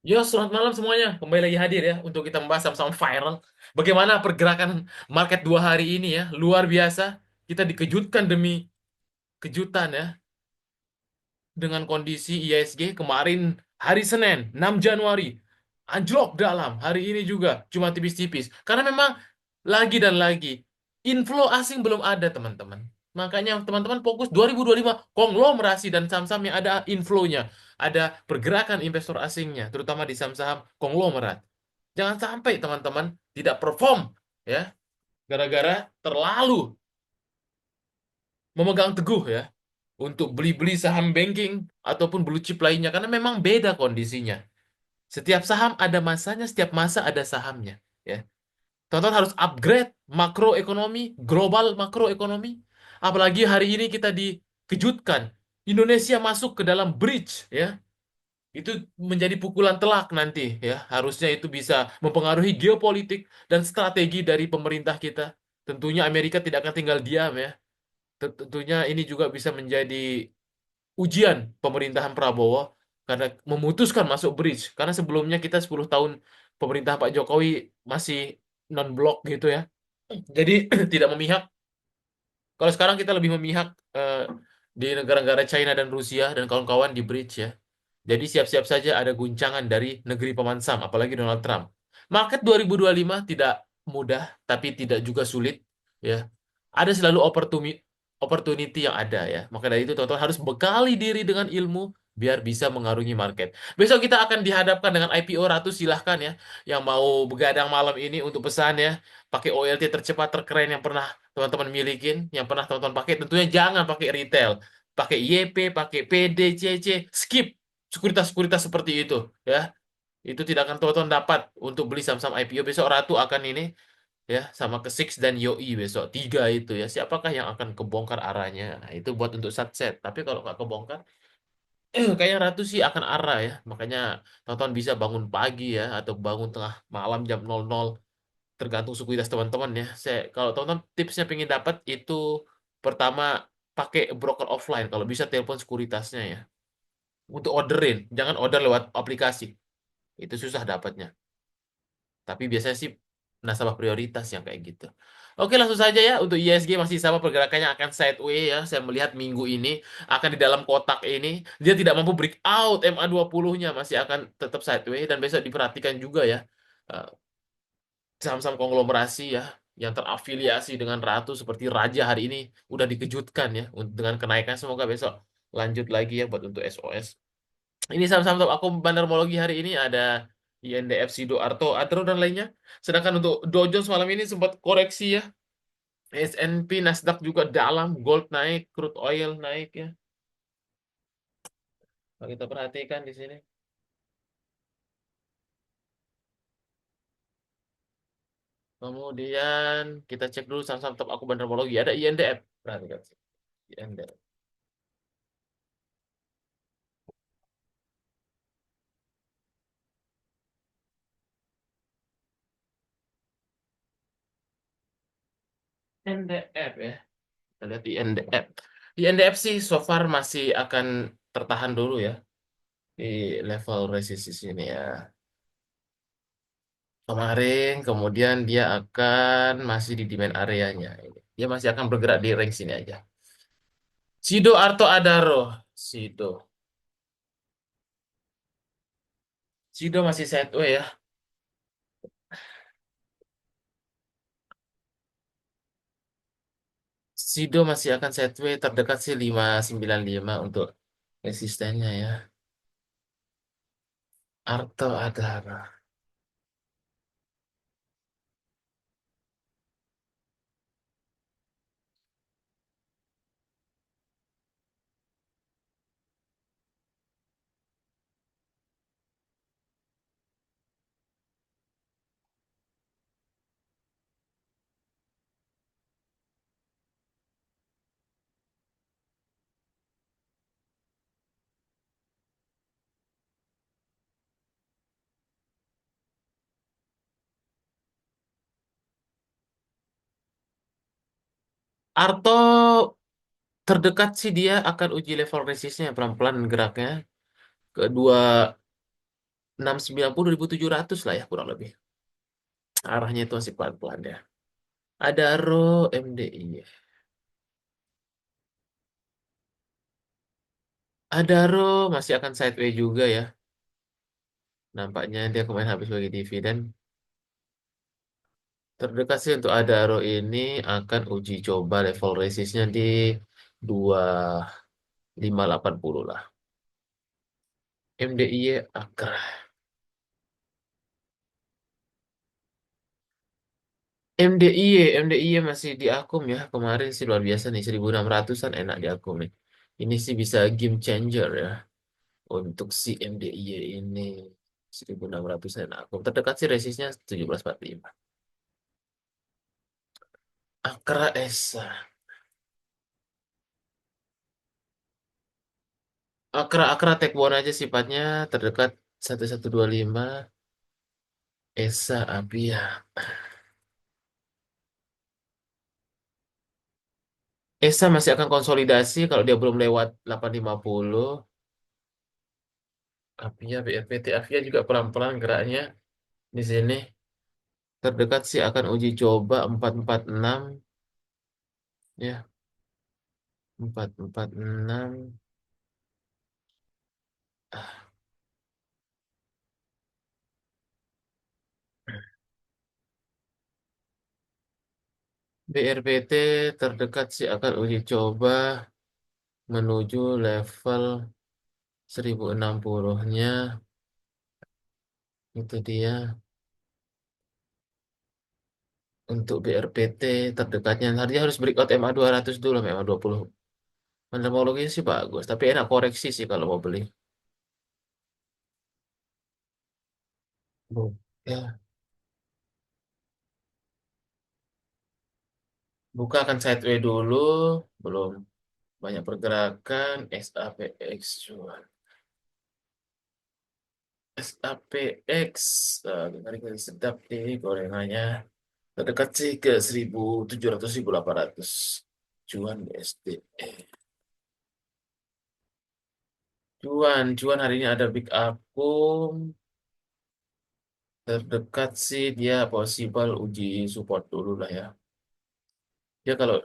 Yo, selamat malam semuanya. Kembali lagi hadir ya untuk kita membahas sama-sama viral. Bagaimana pergerakan market 2 hari ini ya, luar biasa. Kita dikejutkan demi kejutan ya dengan kondisi IISG kemarin hari Senin 6 Januari anjlok dalam. Hari ini juga cuma tipis-tipis. Karena memang lagi dan lagi inflow asing belum ada, teman-teman. Makanya teman-teman fokus 2025 konglomerasi dan saham-saham yang ada inflow-nya, ada pergerakan investor asingnya, terutama di saham-saham konglomerat. Jangan sampai teman-teman tidak perform ya gara-gara terlalu memegang teguh ya untuk beli-beli saham banking ataupun blue chip lainnya karena memang beda kondisinya. Setiap saham ada masanya, setiap masa ada sahamnya ya. Teman-teman harus upgrade makroekonomi, global makroekonomi. Apalagi hari ini kita dikejutkan Indonesia masuk ke dalam bridge ya. Itu menjadi pukulan telak nanti ya. Harusnya itu bisa mempengaruhi geopolitik dan strategi dari pemerintah kita. Tentunya Amerika tidak akan tinggal diam ya. Tentunya ini juga bisa menjadi ujian pemerintahan Prabowo karena memutuskan masuk bridge. Karena sebelumnya kita 10 tahun pemerintah Pak Jokowi masih non-blok gitu ya. Jadi tidak memihak. Kalau sekarang kita lebih memihak di negara-negara China dan Rusia dan kawan-kawan di bridge ya. Jadi siap-siap saja ada guncangan dari negeri paman Sam, apalagi Donald Trump. Market 2025 tidak mudah, tapi tidak juga sulit ya. Ada selalu opportunity yang ada ya. Maka dari itu teman-teman harus bekali diri dengan ilmu biar bisa mengarungi market. Besok kita akan dihadapkan dengan IPO 100, silahkan ya. Yang mau begadang malam ini untuk pesan ya. Pakai OLT tercepat terkeren yang pernah teman-teman milikin, yang pernah teman-teman pakai. Tentunya jangan pakai retail. Pakai YP, pakai PD, CC, skip sekuritas-sekuritas seperti itu ya. Itu tidak akan teman-teman dapat untuk beli saham-saham IPO. Besok Ratu akan ini ya sama ke Six dan Yoi besok tiga itu ya. Siapakah yang akan kebongkar arahnya? Nah, itu buat untuk satset. Tapi kalau nggak kebongkar, kayaknya Ratu sih akan arah ya. Makanya teman-teman bisa bangun pagi ya atau bangun tengah malam jam 00, tergantung sekuritas teman-teman ya. Kalau teman-teman tipsnya pengen dapat itu, pertama pakai broker offline kalau bisa, telepon sekuritasnya ya untuk orderin. Jangan order lewat aplikasi. Itu susah dapatnya. Tapi biasanya sih nasabah prioritas yang kayak gitu. Oke, langsung saja ya. Untuk ISG masih sama pergerakannya, akan sideway ya. Saya melihat minggu ini akan di dalam kotak ini. Dia tidak mampu breakout MA20-nya. Masih akan tetap sideway. Dan besok diperhatikan juga ya. eh, Saham-saham konglomerasi ya. Yang terafiliasi dengan Ratu seperti Raja hari ini. Udah dikejutkan ya. Dengan kenaikan, semoga besok lanjut lagi ya buat untuk SOS. Ini saham-saham top aku bandarmologi hari ini ada INDF, Sido, Arto, Adro, dan lainnya. Sedangkan untuk Dow Jones malam ini sempat koreksi ya. S&P, Nasdaq juga dalam, gold naik, crude oil naik ya. Kalau kita perhatikan di sini. Kemudian kita cek dulu saham-saham top aku bandarmologi. Ada INDF. Perhatikan. INDF. INDF ya. Kita lihat INDF. INDF sih so far masih akan tertahan dulu ya di level resistance ini ya. Kemarin, kemudian dia akan masih di demand areanya. Dia masih akan bergerak di range sini aja. Sido, Arto, Adaro. Sido. Sido masih sideways ya. Sido masih akan sideways, terdekat sih 595 untuk resistennya ya. Arto, Adaro. Arto terdekat sih dia akan uji level resistnya pelan-pelan geraknya. Kedua, 690.700 lah ya kurang lebih. Arahnya itu masih pelan-pelan ya. Ada RO MDI. Ada RO masih akan sideways juga ya. Nampaknya dia kemarin habis bagi dividen. Terdekat sih untuk Adaro ini akan uji coba level resistnya di 2580 lah. MDIY Akra. MDIY masih di akum ya. Kemarin sih luar biasa nih 1600-an enak di akum nih. Ini sih bisa game changer ya untuk si MDIY ini 1600-an enak akum. Terdekat sih resistnya 1745. Akra Esa. Akra Tekbon aja sifatnya terdekat 1125. Esa Abia. Esa masih akan konsolidasi kalau dia belum lewat 850. Avia, BRPT, Avia juga pelan-pelan geraknya di sini. Terdekat sih akan uji coba 446 ya, 446. BRPT terdekat sih akan uji coba menuju level 1060-nya. Itu dia untuk BRPT terdekatnya. Harusnya harus breakout MA 200 dulu, MA 20. Fundamentologi sih bagus, tapi enak koreksi sih kalau mau beli. Bu. Ya, buka akan sideways dulu, belum banyak pergerakan. SAPX cuan. SAPX, tarik sedap nih gorengannya. Terdekat sih ke 1700 1800 cuan BSD. Cuan hari ini ada big akung. Terdekat sih dia possible uji support dulu lah ya. Dia kalau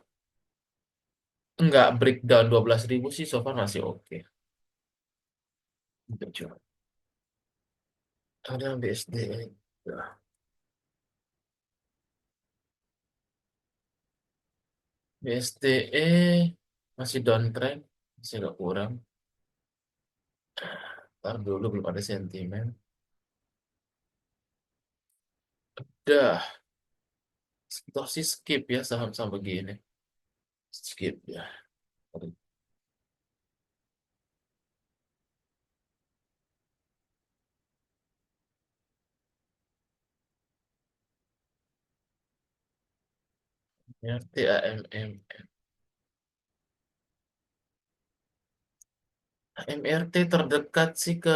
nggak breakdown 12.000 sih so far masih oke. Untuk cuan. Ada BSD. Nah, BSTE masih downtrend, masih agak kurang. Ntar dulu belum ada sentimen. Dah, toh sih skip ya saham-saham begini. Skip ya. Ya, TAMM. MRT terdekat sih ke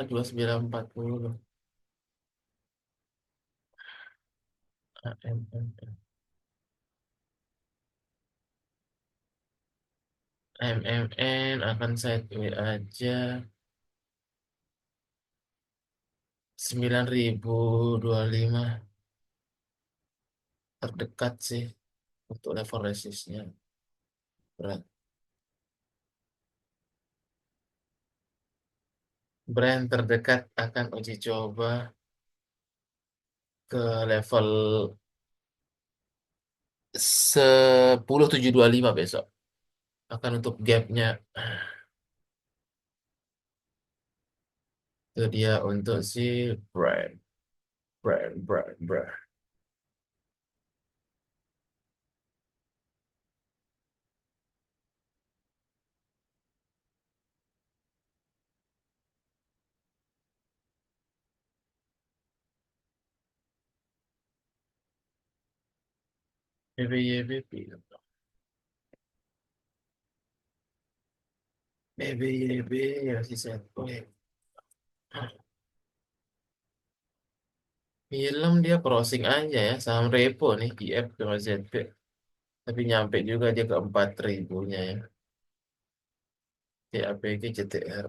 2940. AMM. MMN akan sideways aja 9025 terdekat sih untuk level resistnya berat. Brand terdekat akan uji coba ke level 10725 besok. Akan untuk gapnya itu dia untuk si brand, brand. BBYB, BBYB ya si set. Film dia crossing aja ya, saham repo nih, IF sama ZP. Tapi nyampe juga dia ke 4.000-nya ya. TAPG, CTR.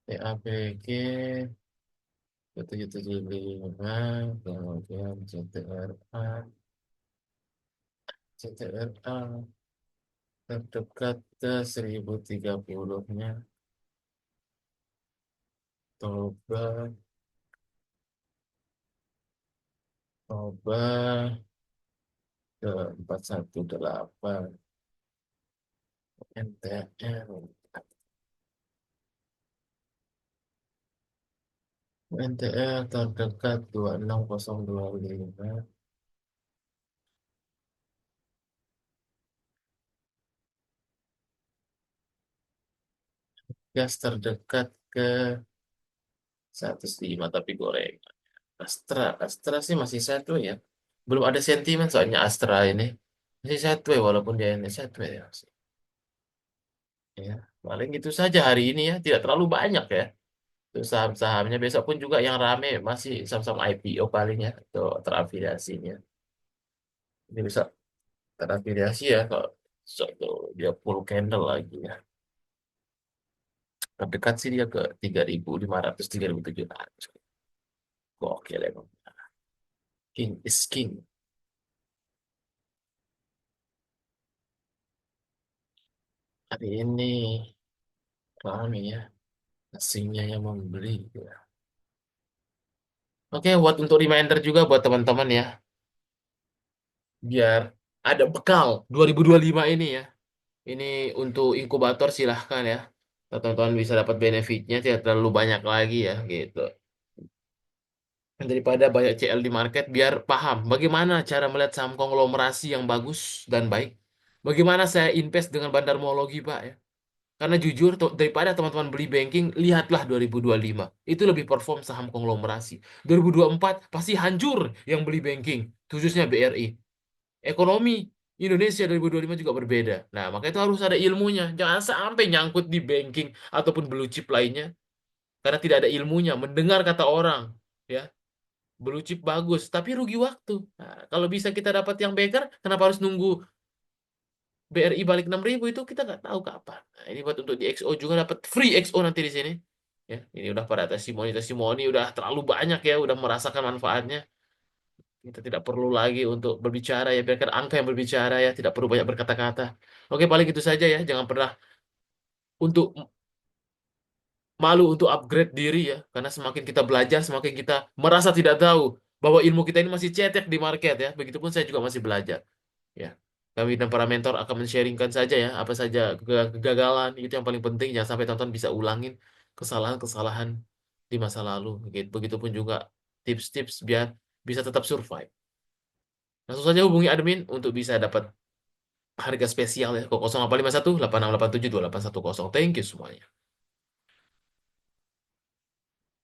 TAPG 775, kemudian CTRA terdekat ke 1030-nya, Toba, Toba ke 418, NTR, NTR terdekat 26025, gas terdekat ke 105 tapi goreng. Astra sih masih satu ya. Belum ada sentimen soalnya Astra ini. Masih satu ya walaupun dia ini satu ya. Ya, paling itu saja hari ini ya. Tidak terlalu banyak ya. Itu saham-sahamnya besok pun juga yang rame masih saham-saham IPO paling ya atau terafiliasinya. Ini bisa terafiliasi ya kalau suatu dia full candle lagi ya. Terdekat sih dia ke 3.500 3.700. Gokil emang. King is king. Hari ini rame ya. Asingnya yang membeli ya. Oke, buat untuk reminder juga buat teman-teman ya, biar ada bekal 2025 ini ya. Ini untuk inkubator silahkan ya. Teman-teman bisa dapat benefitnya tidak terlalu banyak lagi ya gitu. Daripada banyak CL di market, biar paham bagaimana cara melihat saham konglomerasi yang bagus dan baik. Bagaimana saya invest dengan bandarmologi, Pak ya. Karena jujur, daripada teman-teman beli banking, lihatlah 2025. Itu lebih perform saham konglomerasi. 2024 pasti hancur yang beli banking, khususnya BRI. Ekonomi Indonesia 2025 juga berbeda. Nah, maka itu harus ada ilmunya. Jangan sampai nyangkut di banking ataupun blue chip lainnya. Karena tidak ada ilmunya. Mendengar kata orang. Ya, blue chip bagus, tapi rugi waktu. Nah, kalau bisa kita dapat yang baker, kenapa harus nunggu BRI balik 6.000 itu kita nggak tahu kapan. Nah, ini buat untuk di XO juga dapat free XO nanti di sini. Ya, ini udah pada testimoni udah terlalu banyak ya, udah merasakan manfaatnya. Kita tidak perlu lagi untuk berbicara ya, biarkan angka yang berbicara ya, tidak perlu banyak berkata-kata. Oke, paling itu saja ya. Jangan pernah untuk malu untuk upgrade diri ya, karena semakin kita belajar, semakin kita merasa tidak tahu bahwa ilmu kita ini masih cetek di market ya. Begitupun saya juga masih belajar. Ya, kami dan para mentor akan men-sharingkan saja ya apa saja kegagalan itu yang paling penting, jangan sampai tonton bisa ulangin kesalahan-kesalahan di masa lalu gitu. Begitupun juga tips-tips biar bisa tetap survive. Langsung saja hubungi admin untuk bisa dapat harga spesial ya, 0851 8687 2810. Thank you semuanya.